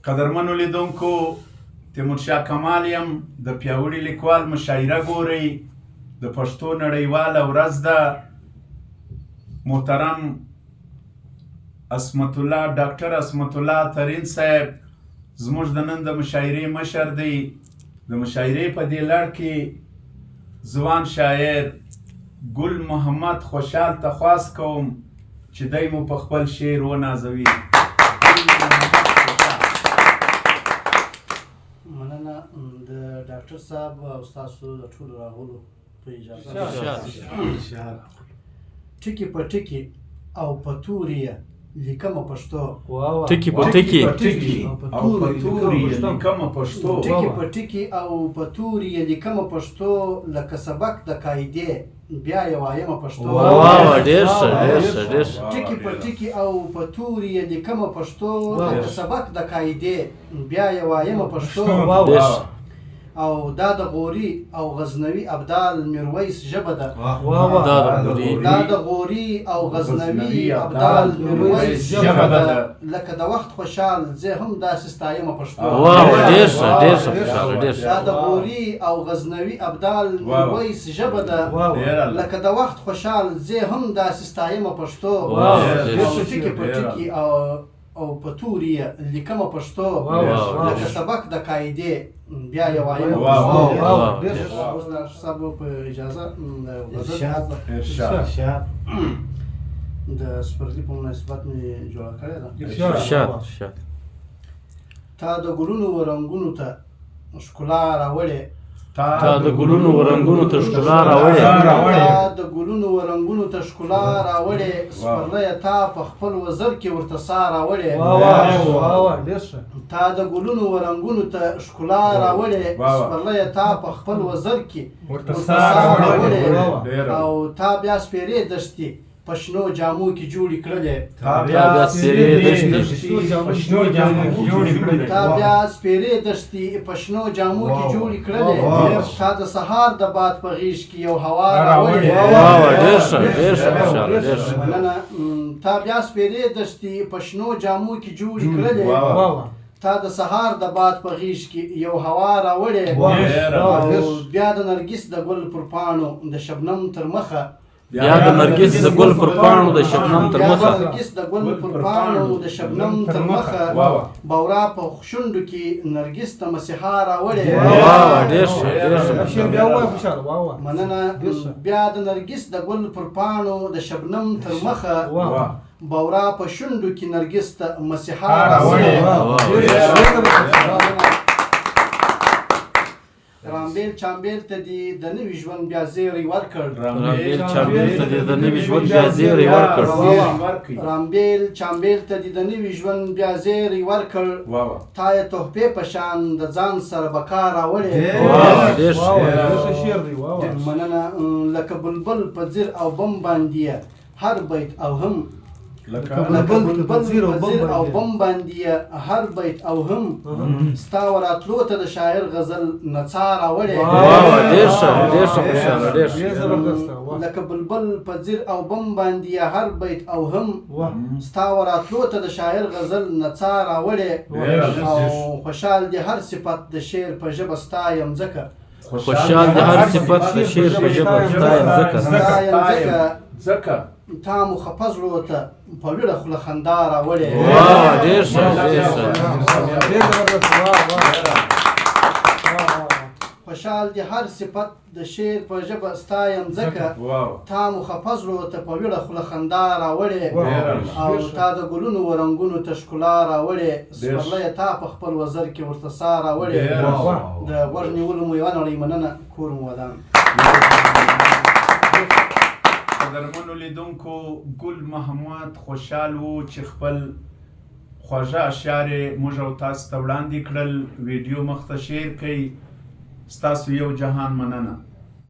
قدرمنو لیدونکو تیمورشاه کمال یم د پیاوړي لیکوال مشاعره ګورئ د پښتو نړیواله ورځ ده محترم عصمت الله ډاکټر عصمت الله ترین صاحب زموږ د نن د مشاعرې مشر دی د مشاعرې په دې لړ کې ځوان شاعر ګل محمد خوشحال ته خواست کوم چې دی مو په خپل شعر ونازوي مننه د ډاکټر صاحب او ستاسو د ټولو راغلو په اجازه ټکي په ټکي او په توري لیکمه پښتو ټکي په ټکي او په توري لیکمه پښتو ټکي په ټکي او په توري لیکمه پښتو لکه سبق د قاعده بیا یې وایمه پښتو ډېر ښه ډېر ښه ټکي په ټکي او په توري لیکمه پښتو لکه سبق د قاعده بیا یې وایمه پښتو او دا د غوري او غزنوي ابدال میرویس ژبه ده دا د غوري او غزنوي ابدال میرویس ژبه ده لکه د وخت خوشحال زه هم داسې ستایمه پښتو ډېر ښه خوشحاله ډېر دا د غوري او غزنوي ابدال میرویس ژبه ده لکه د وخت خوشحال زه هم داسې ستایمه پښتو ټکي په ټکي او په توري لیکمه پښتو لکه سبق د قاعده بیا یې وایمه پښتو اوس د صاحب په اجازه د سپرلي په مناسبت مې جوړه کړې ده تا د ګلونو و رنګونو ته ښکلا راوړې تا د ګلونو و رنګونو ته ښکلا راوړې تا د ګلونو و رنګونو ته ښکلا راوړې سپرلیه تا په خپل وزر کې ورته سا راوړې تا د ګلونو و رنګونو ته ښکلا راوړې سپرلیه تا په خپل وزر کې ورته سا راوړې او تا بیا سپېرې دښتې په شنو جامو کې جوړې کړلې تا بیا سپېرې دښتې په شنو جامو کې جوړې کړلې تا د سهار د باد په غیږ کې یو هوا راوړې مننه تا بیا سپېرې دښتې په شنو جامو کې جوړې کړلې تا د سهار د باد په غیږ کې یو هوا راوړې بیا د نرګس د ګل پر پاڼو د شبنم تر مخه بیا د نرګس د ګل پر پاڼو د شبنم تر مخه نرګس د ګل پر پاڼو د شبنم تر مخه بورا په شونډو کې نرګس ته مسیحا راوړې مننه بیا د نرګس د ګل پر پاڼو د شبنم تر مخه بورا په شونډو کې نرګس ته مسیحا راوړې رامبیل چامبیل ته دې د نوي ژوند بیا زیری ورکړ رامبیل چامبیل ته دې د نوي ژوند بیا زیری ورکړ رامبیل چامبیل ته دې د نوي ژوند بیا زیری ورکړ تا یې تحفې په شان د ځان سره بکا راوړې مننه لکه بلبل په ځیر او بم باندې هر بیت او هم لکه بلبل په ځیر او بم باندې هر بیت او هم ستا وراتلو ته د شاعر غزل نڅا راوړې لکه بلبل په ځیر او بم باندې هر بیت او هم ستا وراتلو ته د شاعر غزل نڅا راوړې او خوشحال دې هر صفت د شعر په ژبه ستایم ځکه خوشحال دې هر صفت د شعر په ژبه ستایم ځکه تا مو خفه زړو ته په ویړه خوله خندا راوړې خوشحال دې هر صفت د شعر په ژبه ستایم ځکه تا مو خفه زړو ته په ویړه خوله خندا راوړې او تا د ګلونو و رنګونو ته ښکلا راوړې سپرلیه تا په خپل وزر کې ورته سا راوړې د غوږ نیولو مو یوه نړۍ مننه کور مو ودان قدرمنو لیدونکو ګل محمد خوشحال و چې خپل خوږه اشعار یې موږ او تاسو ته وړاندې کړل ویډیو مخ ته شیر کړئ ستاسو یو جهان مننه